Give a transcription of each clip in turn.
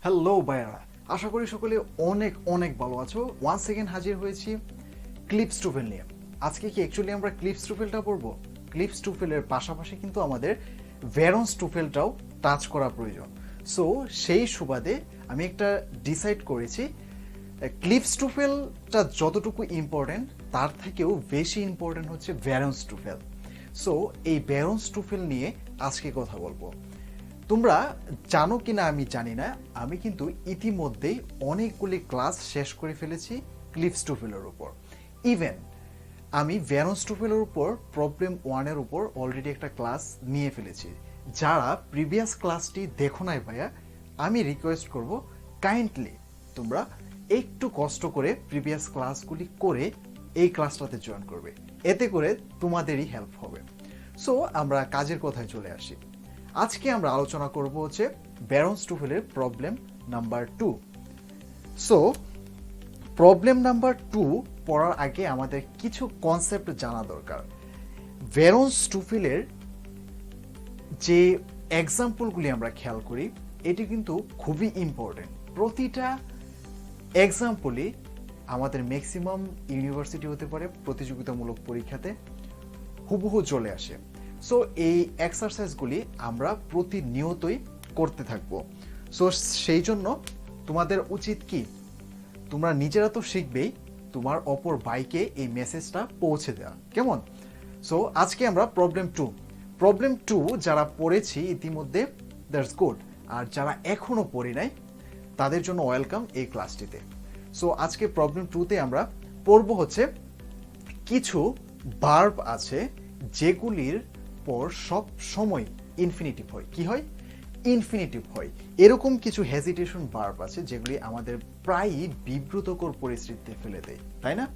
Hello ভাইয়ারা, আশা করি সকলে অনেক অনেক ভালো আছো। ওয়ান্স এগেন হাজির হয়েছি ক্লিপস টুফেল নিয়ে। আজকে কি অ্যাকচুয়ালি আমরা ক্লিপস টুফেলটা পড়বো? ক্লিপস টুফেলের পাশাপাশি কিন্তু আমাদের ভ্যারন্স টুফেলটাও টাচ করা প্রয়োজন। সো সেই সুবাদে আমি একটা ডিসাইড করেছি ক্লিপস টুফেলটা যতটুকু ইম্পর্টেন্ট তার থেকেও বেশি ইম্পর্টেন্ট হচ্ছে ভ্যারন্স টুফেল। সো এই ভ্যারন্স টুফেল নিয়ে আজকে কথা বলবো। তোমরা জানো কিনা আমি জানি না, আমি কিন্তু ইতিমধ্যেই অনেকগুলি ক্লাস শেষ করে ফেলেছি ক্লিপস টুফেলের উপর। ইভেন আমি ভ্যারন্স টুফেলের উপর প্রবলেম ওয়ানের উপর অলরেডি একটা ক্লাস নিয়ে ফেলেছি। যারা প্রিভিয়াস ক্লাসটি দেখো নাই ভাইয়া, আমি রিকোয়েস্ট করব কাইন্ডলি তোমরা একটু কষ্ট করে প্রিভিয়াস ক্লাসগুলি করে এই ক্লাসটাতে জয়েন করবে, এতে করে তোমাদেরই হেল্প হবে। সো আমরা কাজের কথায় চলে আসি। আজকে আমরা আলোচনা করব হচ্ছে ভ্যারন্স টুফেলের problem number 2। So problem number 2 পড়ার আগে আমাদের কিছু কনসেপ্ট জানা দরকার। ভ্যারন্স টুফেলের যে এক্সাম্পলগুলি আমরা খেয়াল করি, এটি কিন্তু খুবই ইম্পর্টেন্ট। প্রতিটা এক্সাম্পলই আমাদের ম্যাক্সিমাম ইউনিভার্সিটি হতে পারে প্রতিযোগিতামূলক পরীক্ষাতে হুবহু চলে আসে। সো এই এক্সারসাইজগুলি আমরা প্রতিনিয়তই করতে থাকবো। সো সেই জন্য তোমাদের উচিত কি, তোমরা নিজেরা তো শিখবেই, তোমার অপর ভাইকে এই মেসেজটা পৌঁছে দেওয়া, কেমন? সো আজকে আমরা প্রবলেম টু যারা পড়েছি ইতিমধ্যে, দ্যাটস গুড। আর যারা এখনো পড়ি নাই তাদের জন্য ওয়েলকাম এই ক্লাসটিতে। সো আজকে প্রবলেম 2তে আমরা পড়ব হচ্ছে কিছু ভার্ব আছে যেগুলির পর সব সময় ইনফিনিটিভ হয়। কি হয়? ইনফিনিটিভ হয়। এরকম কিছু হেজিটেশন ভার্ব আছে যেগুলি আমাদের প্রায়ই বিব্রতকর পরিস্থিতিতে ফেলে দেয়, তাই না?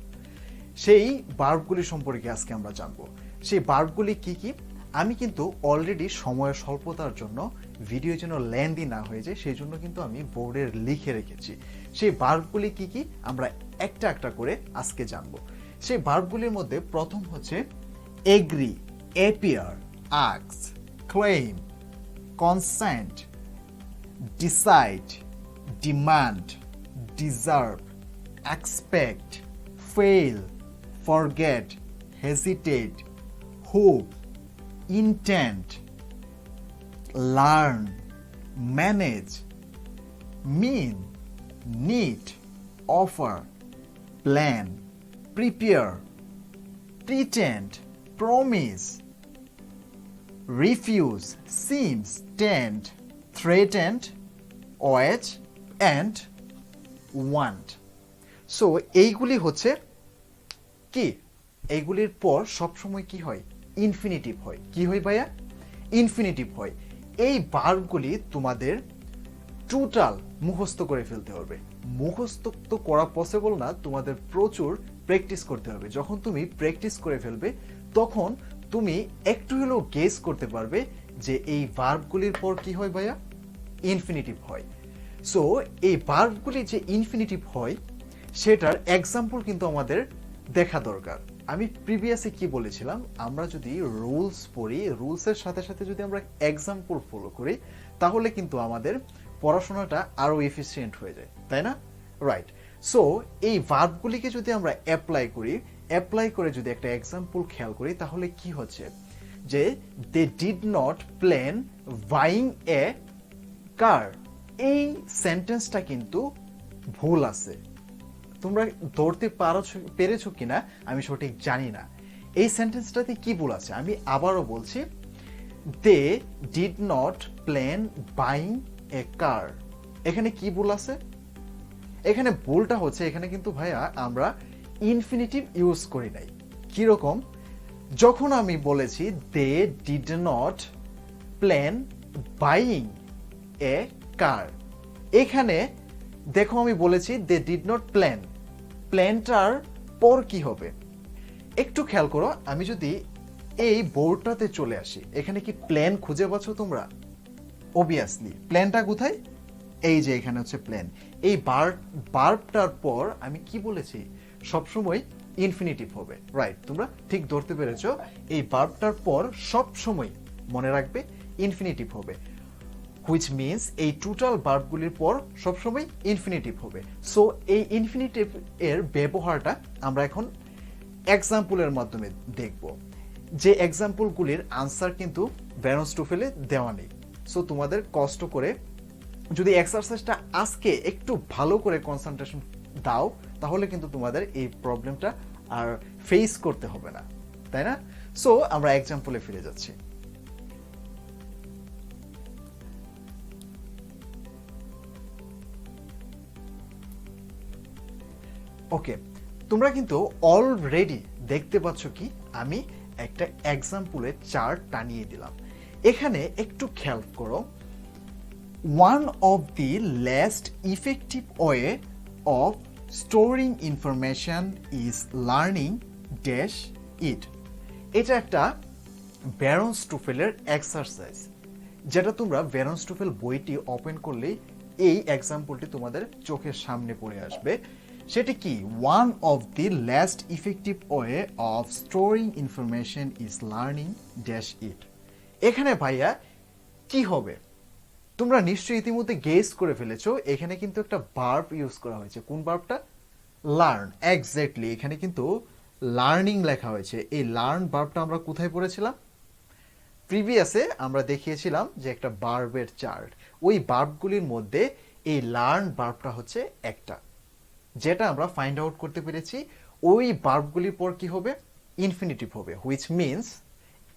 সেই ভার্বগুলি সম্পর্কে আজকে আমরা জানবো। সেই ভার্বগুলি কি কি? আমি কিন্তু অলরেডি সময়ের স্বল্পতার জন্য ভিডিও যেন লেন্দি না হয়ে যায় সেই জন্য কিন্তু আমি বোর্ডে লিখে রেখেছি। সেই ভার্বগুলি কি কি আমরা একটা একটা করে আজকে জানবো। সেই ভার্বগুলির মধ্যে প্রথম হচ্ছে agri, appear, ask, claim, consent, decide, demand, deserve, expect, fail, forget, hesitate, hope, intend, learn, manage, mean, need, offer, plan, prepare, pretend, promise, refuse, seems, tend, threatened, urge, and want. So এইগুলি হচ্ছে কি? এইগুলির পর সবসময় কি হয়? Infinitive হয়। কি হয় ভাইয়া? ইনফিনিটিভ হয়। এই ভার্বগুলি তোমাদের টোটাল মুখস্থ করে ফেলতে হবে। মুখস্থ তো করা পসিবল না, তোমাদের প্রচুর প্র্যাকটিস করতে হবে। যখন তুমি প্র্যাকটিস করে ফেলবে তখন তুমি একটু হলেও গেস করতে পারবে যে এই ভার্বগুলির পর কি হয় ভাইয়া? ইনফিনিটিভ হয়। সো এই ভার্বগুলি যে ইনফিনিটিভ হয় সেটার এক্সাম্পল কিন্তু আমাদের দেখা দরকার। আমি প্রিভিয়াসে কি বলেছিলাম, আমরা যদি রুলস পড়ি, রুলসের সাথে সাথে যদি আমরা এক্সাম্পল ফলো করি তাহলে কিন্তু আমাদের পড়াশোনাটা আরো এফিসিয়েন্ট হয়ে যায়, তাই না? রাইট। সো এই ভার্বগুলিকে যদি আমরা অ্যাপ্লাই করে যদি একটা এক্সাম্পল খেয়াল করি তাহলে কি হচ্ছে যে they did not plan buying a car. এই সেন্টেন্সটা কিন্তু ভুল আছে। তোমরা ধরতে পেরেছো কিনা আমি সঠিক জানি না। এই সেন্টেন্সটাতে কি ভুল আছে আমি আবারও বলছি, they did not plan buying a car. এখানে কি ভুল আছে? এখানে ভুলটা হচ্ছে, এখানে কিন্তু ভাইয়া আমরা ইনফিনিটিভ ইউজ করি নাই। কিরকম? যখন আমি বলেছি they did not plan buying a car, এখানে দেখো আমি বলেছি দে ডিড নট প্ল্যান। প্ল্যানটার পর কি হবে একটু খেয়াল করো। আমি যদি এই বোর্ডটাতে চলে আসি, এখানে কি প্ল্যান খুঁজে পাচ্ছ তোমরা? অবভিয়াসলি প্ল্যানটা কোথায়? এই যে এখানে হচ্ছে প্ল্যান। এই ভার্বটার পর আমি কি বলেছি? সবসময় ইনফিনিটিভ হবে। রাইট, তোমরা ঠিক ধরতে পেরেছো। এই ভার্বটার পর সবসময় মনে রাখবে ইনফিনিটিভ হবে। হুইচ মিনস এই টোটাল ভার্বগুলির পর সবসময় ইনফিনিটিভ হবে। সো এই ইনফিনিটিভ এর ব্যবহারটা আমরা এখন এক্সাম্পলের মাধ্যমে দেখব, যে এক্সাম্পলগুলির আনসার কিন্তু ব্যারন্স টুফেলে দেওয়া নেই। সো তোমাদের কষ্ট করে যদি এক্সারসাইজটা আজকে একটু ভালো করে কনসেন্ট্রেশন দাও, তাহলে কিন্তু তোমাদের এই প্রবলেমটা আর ফেস করতে হবে না, তাই না? সো আমরা এক্সাম্পলে ফিরে যাচ্ছি। ওকে, তোমরা কিন্তু অলরেডি দেখতে পাচ্ছ কি আমি একটা এক্সাম্পলের চার্ট টানিয়ে দিলাম। এখানে একটু খেয়াল করো, one of the least effective way of storing information is learning dash it. এটা একটা ব্যারন্স টুফেলের এক্সারসাইজ, যেটা তোমরা ব্যারন্স টুফেল বইটি ওপেন করলেই এই এক্সাম্পলটি তোমাদের চোখের সামনে পড়ে আসবে। সেটি কি? one of the least effective way of storing information is learning dash it. এখানে ভাইয়া কি হবে? তোমরা নিশ্চয়ই ইতিমধ্যে গেস করে ফেলেছো, এখানে কিন্তু একটা ভার্ব ইউজ করা হয়েছে। কোন ভার্বটা? লার্ন। এক্স্যাক্টলি, এখানে কিন্তু লার্নিং লেখা হয়েছে। এই লার্ন ভার্বটা আমরা কোথায় পড়েছিলাম? প্রিভিয়াসে আমরা দেখিয়েছিলাম যে একটা ভার্বের চার্ট, ওই ভার্বগুলির মধ্যে এই লার্ন ভার্বটা হচ্ছে একটা, যেটা আমরা ফাইন্ড আউট করতে পেরেছি। ওই ভার্বগুলির পর কি হবে? ইনফিনিটিভ হবে, হুইচ মিনস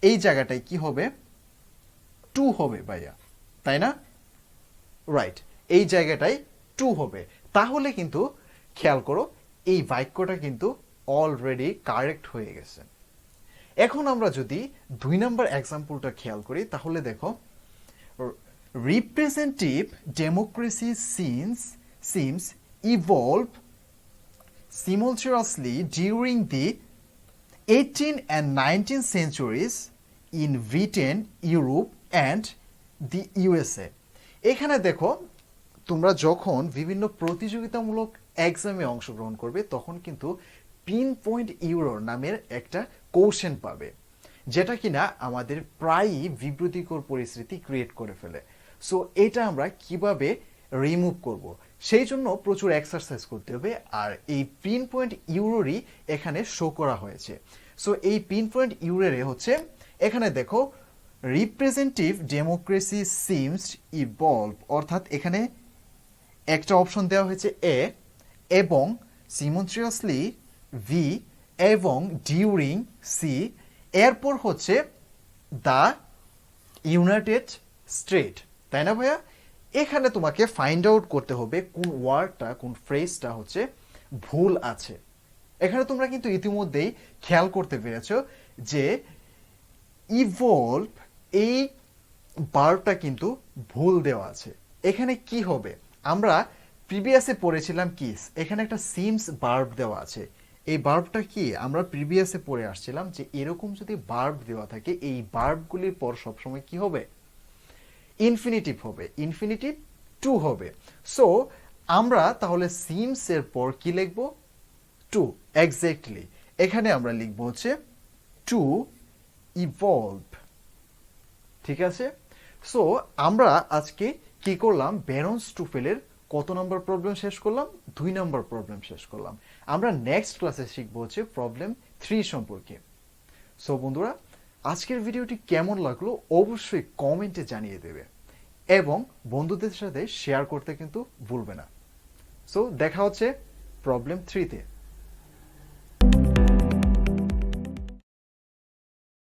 এই জায়গাটায় কি হবে? টু হবে ভাইয়া, তাই না? রাইট, এই জায়গাটায় টু হবে। তাহলে কিন্তু খেয়াল করো, এই বাক্যটা কিন্তু অলরেডি কারেক্ট হয়ে গেছে। এখন আমরা যদি 2 নম্বর এক্সাম্পলটা খেয়াল করি, তাহলে দেখো, representative democracy seems evolve simultaneously during the 18th and 19th centuries in Britain, Europe and the USA. এখানে দেখো, তোমরা যখন বিভিন্ন প্রতিযোগিতামূলক এক্সামে অংশগ্রহণ করবে, তখন কিন্তু পিন পয়েন্ট ইউরো নামের একটা কোশ্চেন পাবে, যেটা কিনা আমাদের প্রায়ই বিব্রতিকর পরিস্থিতি ক্রিয়েট করে ফেলে। সো এটা আমরা কিভাবে রিমুভ করব, সেই জন্য প্রচুর এক্সারসাইজ করতে হবে। আর এই পিন পয়েন্ট ইউরোরই এখানে শো করা হয়েছে। সো এই পিন পয়েন্ট ইউরোরে হচ্ছে, এখানে দেখো, রিপ্রেজেন্টেটিভ ডেমোক্রেসি সিমস ইভলভ, অর্থাৎ এখানে একটা অপশন দেওয়া হয়েছে এ, এবং সিমন্ট্রিয়াসলি ভি, এবং ডিউরিং সি, এরপর হচ্ছে দ্য ইউনাইটেড স্টেট, তাই না ভাইয়া? এখানে তোমাকে ফাইন্ড আউট করতে হবে কোন ওয়ার্ডটা, কোন ফ্রেজটা হচ্ছে ভুল আছে। এখানে তোমরা কিন্তু ইতিমধ্যেই খেয়াল করতে পেরেছো যে ইভলভ এই ভার্বটা কিন্তু ভুল দেওয়া আছে। এখানে কি হবে? আমরা প্রিভিয়াসে পড়েছিলাম কি, এখানে একটা সিমস ভার্ব দেওয়া আছে। এই ভার্বটা কি আমরা প্রিভিয়াসে পড়ে আসছিলাম যে এরকম যদি ভার্ব দেওয়া থাকে, এই ভার্বগুলির পর সবসময় কি হবে? ইনফিনিটিভ হবে, ইনফিনিটিভ টু হবে। সো আমরা তাহলে সিমস এর পর কি লিখব? টু। এক্স্যাক্টলি, এখানে আমরা লিখব হচ্ছে টু ইভলভ। ঠিক আছে? সো আমরা আজকে কি করলাম? ব্যারন্স টুফেলের কত নম্বর প্রবলেম শেষ করলাম? 2 নম্বর প্রবলেম শেষ করলাম। আমরা নেক্সট ক্লাসে শিখবো হচ্ছে প্রবলেম 3 সম্পর্কে। সো বন্ধুরা, আজকের ভিডিওটি কেমন লাগলো অবশ্যই কমেন্টে জানিয়ে দেবে, এবং বন্ধুদের সাথে শেয়ার করতে কিন্তু ভুলবে না। সো দেখা হচ্ছে প্রবলেম 3-তে।